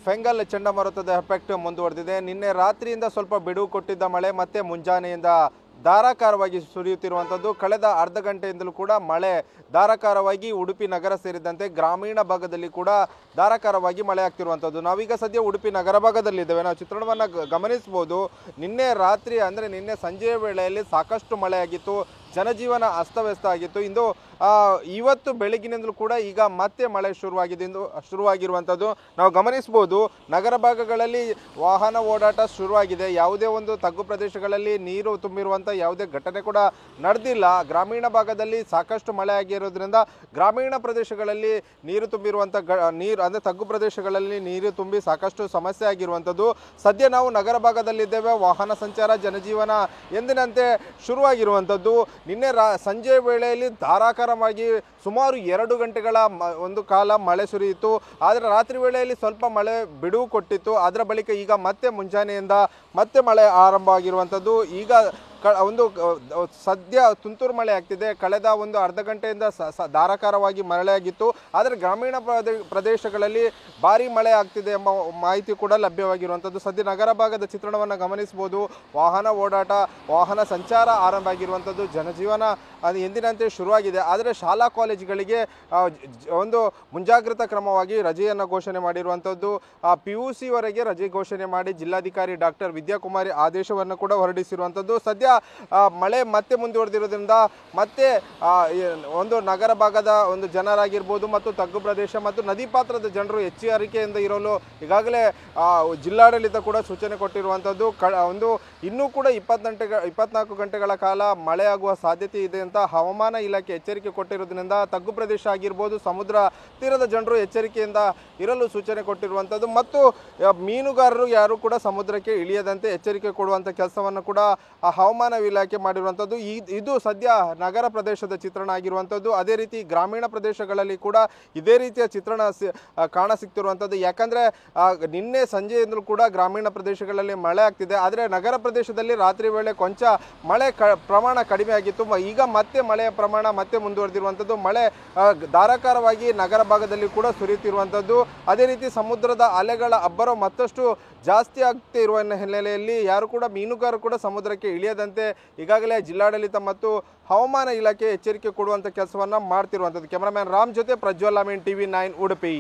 ಫೆಂಗಲ್ ಚಂಡಮಾರುತದ ಎಫೆಕ್ಟ್ ಮುಂದುವರೆದಿದೆ. ನಿನ್ನೆ ರಾತ್ರಿಯಿಂದ ಸ್ವಲ್ಪ ಬಿಡುವು ಕೊಟ್ಟಿದ್ದ ಮಳೆ ಮತ್ತೆ ಮುಂಜಾನೆಯಿಂದ ಧಾರಾಕಾರವಾಗಿ ಸುರಿಯುತ್ತಿರುವಂಥದ್ದು. ಕಳೆದ ಅರ್ಧ ಗಂಟೆಯಿಂದಲೂ ಕೂಡ ಮಳೆ ಧಾರಾಕಾರವಾಗಿ ಉಡುಪಿ ನಗರ ಸೇರಿದಂತೆ ಗ್ರಾಮೀಣ ಭಾಗದಲ್ಲಿ ಕೂಡ ಧಾರಾಕಾರವಾಗಿ ಮಳೆ ಆಗ್ತಿರುವಂಥದ್ದು. ನಾವೀಗ ಸದ್ಯ ಉಡುಪಿ ನಗರ ಭಾಗದಲ್ಲಿದ್ದೇವೆ. ನಾವು ಚಿತ್ರಣವನ್ನು ಗಮನಿಸಬಹುದು. ನಿನ್ನೆ ರಾತ್ರಿ ಅಂದರೆ ನಿನ್ನೆ ಸಂಜೆಯ ವೇಳೆಯಲ್ಲಿ ಸಾಕಷ್ಟು ಮಳೆಯಾಗಿತ್ತು, ಜನಜೀವನ ಅಸ್ತವ್ಯಸ್ತ ಆಗಿತ್ತು. ಇವತ್ತು ಬೆಳಗಿನಿಂದಲೂ ಕೂಡ ಈಗ ಮತ್ತೆ ಮಳೆ ಶುರುವಾಗಿರುವಂಥದ್ದು ನಾವು ಗಮನಿಸಬಹುದು. ನಗರ ಭಾಗಗಳಲ್ಲಿ ವಾಹನ ಓಡಾಟ ಶುರುವಾಗಿದೆ. ಯಾವುದೇ ಒಂದು ತಗ್ಗು ಪ್ರದೇಶಗಳಲ್ಲಿ ನೀರು ತುಂಬಿರುವಂಥ ಯಾವುದೇ ಘಟನೆ ಕೂಡ ನಡೆದಿಲ್ಲ. ಗ್ರಾಮೀಣ ಭಾಗದಲ್ಲಿ ಸಾಕಷ್ಟು ಮಳೆ ಆಗಿರೋದ್ರಿಂದ ಗ್ರಾಮೀಣ ಪ್ರದೇಶಗಳಲ್ಲಿ ನೀರು ತುಂಬಿರುವಂಥ ಅಂದರೆ ತಗ್ಗು ಪ್ರದೇಶಗಳಲ್ಲಿ ನೀರು ತುಂಬಿ ಸಾಕಷ್ಟು ಸಮಸ್ಯೆ ಆಗಿರುವಂಥದ್ದು. ಸದ್ಯ ನಾವು ನಗರ ಭಾಗದಲ್ಲಿದ್ದೇವೆ. ವಾಹನ ಸಂಚಾರ ಜನಜೀವನ ಎಂದಿನಂತೆ ಶುರುವಾಗಿರುವಂಥದ್ದು. ನಿನ್ನೆ ಸಂಜೆ ವೇಳೆಯಲ್ಲಿ ಧಾರಾಕಾರವಾಗಿ ಸುಮಾರು 2 ಗಂಟೆಗಳ ಒಂದು ಕಾಲ ಮಳೆ ಸುರಿಯಿತು. ಆದರೆ ರಾತ್ರಿ ವೇಳೆಯಲ್ಲಿ ಸ್ವಲ್ಪ ಮಳೆ ಬಿಡುವು ಕೊಟ್ಟಿತ್ತು. ಅದರ ಬಳಿಕ ಈಗ ಮತ್ತೆ ಮುಂಜಾನೆಯಿಂದ ಮತ್ತೆ ಮಳೆ ಆರಂಭ ಆಗಿರುವಂಥದ್ದು. ಈಗ ಒಂದು ಸದ್ಯ ತುಂತುರು ಮಳೆ ಆಗ್ತಿದೆ. ಕಳೆದ ಒಂದು ಅರ್ಧ ಗಂಟೆಯಿಂದ ಧಾರಾಕಾರವಾಗಿ ಮಳೆಯಾಗಿತ್ತು. ಆದರೆ ಗ್ರಾಮೀಣ ಪ್ರದೇಶಗಳಲ್ಲಿ ಭಾರಿ ಮಳೆ ಆಗ್ತಿದೆ ಎಂಬ ಮಾಹಿತಿ ಕೂಡ ಲಭ್ಯವಾಗಿರುವಂಥದ್ದು. ಸದ್ಯ ನಗರ ಭಾಗದ ಚಿತ್ರಣವನ್ನು ಗಮನಿಸಬಹುದು. ವಾಹನ ಓಡಾಟ, ವಾಹನ ಸಂಚಾರ ಆರಂಭ ಆಗಿರುವಂಥದ್ದು. ಜನಜೀವನ ಅದು ಎಂದಿನಂತೆ ಶುರುವಾಗಿದೆ. ಆದರೆ ಶಾಲಾ ಕಾಲೇಜುಗಳಿಗೆ ಒಂದು ಮುಂಜಾಗ್ರತಾ ಕ್ರಮವಾಗಿ ರಜೆಯನ್ನು ಘೋಷಣೆ ಮಾಡಿರುವಂಥದ್ದು. PUC ವರೆಗೆ ರಜೆ ಘೋಷಣೆ ಮಾಡಿ ಜಿಲ್ಲಾಧಿಕಾರಿ ಡಾಕ್ಟರ್ ವಿದ್ಯಾಕುಮಾರಿ ಆದೇಶವನ್ನು ಕೂಡ ಹೊರಡಿಸಿರುವಂಥದ್ದು. ಸದ್ಯ ಮಳೆ ಮತ್ತೆ ಮುಂದುವರೆದಿರೋದ್ರಿಂದ ಮತ್ತೆ ಒಂದು ನಗರ ಭಾಗದ ಒಂದು ಜನರಾಗಿರ್ಬೋದು ಮತ್ತು ತಗ್ಗು ಪ್ರದೇಶ ಮತ್ತು ನದಿ ಪಾತ್ರದ ಜನರು ಎಚ್ಚರಿಕೆಯಿಂದ ಇರಲು ಈಗಾಗಲೇ ಜಿಲ್ಲಾಡಳಿತ ಕೂಡ ಸೂಚನೆ ಕೊಟ್ಟಿರುವಂಥದ್ದು. ಒಂದು ಇನ್ನೂ ಕೂಡ 24 ಗಂಟೆಗಳ ಕಾಲ ಮಳೆಯಾಗುವ ಸಾಧ್ಯತೆ ಇದೆ ಅಂತ ಹವಾಮಾನ ಇಲಾಖೆ ಎಚ್ಚರಿಕೆ ಕೊಟ್ಟಿರೋದ್ರಿಂದ ತಗ್ಗು ಪ್ರದೇಶ ಆಗಿರ್ಬೋದು, ಸಮುದ್ರ ತೀರದ ಜನರು ಎಚ್ಚರಿಕೆಯಿಂದ ಇರಲು ಸೂಚನೆ ಕೊಟ್ಟಿರುವಂಥದ್ದು. ಮತ್ತು ಮೀನುಗಾರರು ಯಾರು ಕೂಡ ಸಮುದ್ರಕ್ಕೆ ಇಳಿಯದಂತೆ ಎಚ್ಚರಿಕೆ ಕೊಡುವಂಥ ಕೆಲಸವನ್ನು ಕೂಡ ಹವಾಮಾನ ಇಲಾಖೆ ಮಾಡಿರುವಂಥದ್ದು. ಇದು ಸದ್ಯ ನಗರ ಪ್ರದೇಶದ ಚಿತ್ರಣ ಆಗಿರುವಂಥದ್ದು. ಅದೇ ರೀತಿ ಗ್ರಾಮೀಣ ಪ್ರದೇಶಗಳಲ್ಲಿ ಕೂಡ ಇದೇ ರೀತಿಯ ಚಿತ್ರಣ ಕಾಣ ಸಿಗ್ತಿರುವಂಥದ್ದು. ಯಾಕಂದರೆ ನಿನ್ನೆ ಸಂಜೆಯಿಂದಲೂ ಕೂಡ ಗ್ರಾಮೀಣ ಪ್ರದೇಶಗಳಲ್ಲಿ ಮಳೆ ಆಗ್ತಿದೆ. ಆದರೆ ನಗರ ಪ್ರದೇಶದಲ್ಲಿ ರಾತ್ರಿ ವೇಳೆ ಕೊಂಚ ಮಳೆ ಪ್ರಮಾಣ ಕಡಿಮೆ ಆಗಿತ್ತು. ಈಗ ಮತ್ತೆ ಮಳೆಯ ಪ್ರಮಾಣ ಮತ್ತೆ ಮುಂದುವರೆದಿರುವಂಥದ್ದು. ಮಳೆ ಧಾರಾಕಾರವಾಗಿ ನಗರ ಭಾಗದಲ್ಲಿ ಕೂಡ ಸುರಿಯುತ್ತಿರುವಂಥದ್ದು. ಅದೇ ರೀತಿ ಸಮುದ್ರದ ಅಲೆಗಳ ಅಬ್ಬರ ಮತ್ತಷ್ಟು ಜಾಸ್ತಿ ಆಗ್ತಾ ಇರುವ ಹಿನ್ನೆಲೆಯಲ್ಲಿ ಯಾರು ಕೂಡ ಮೀನುಗಾರರು ಕೂಡ ಸಮುದ್ರಕ್ಕೆ ಇಳಿಯದಂತೆ ಈಗಾಗಲೇ ಜಿಲ್ಲಾಡಳಿತ ಮತ್ತು ಹವಾಮಾನ ಇಲಾಖೆ ಎಚ್ಚರಿಕೆ ಕೊಡುವಂಥ ಕೆಲಸವನ್ನು ಮಾಡ್ತಿರುವಂಥದ್ದು. ಕ್ಯಾಮರಾಮ್ಯಾನ್ ರಾಮ್ ಜೊತೆ ಪ್ರಜ್ವಲ್ ಅಮೀನ್, TV9 ಉಡುಪಿ.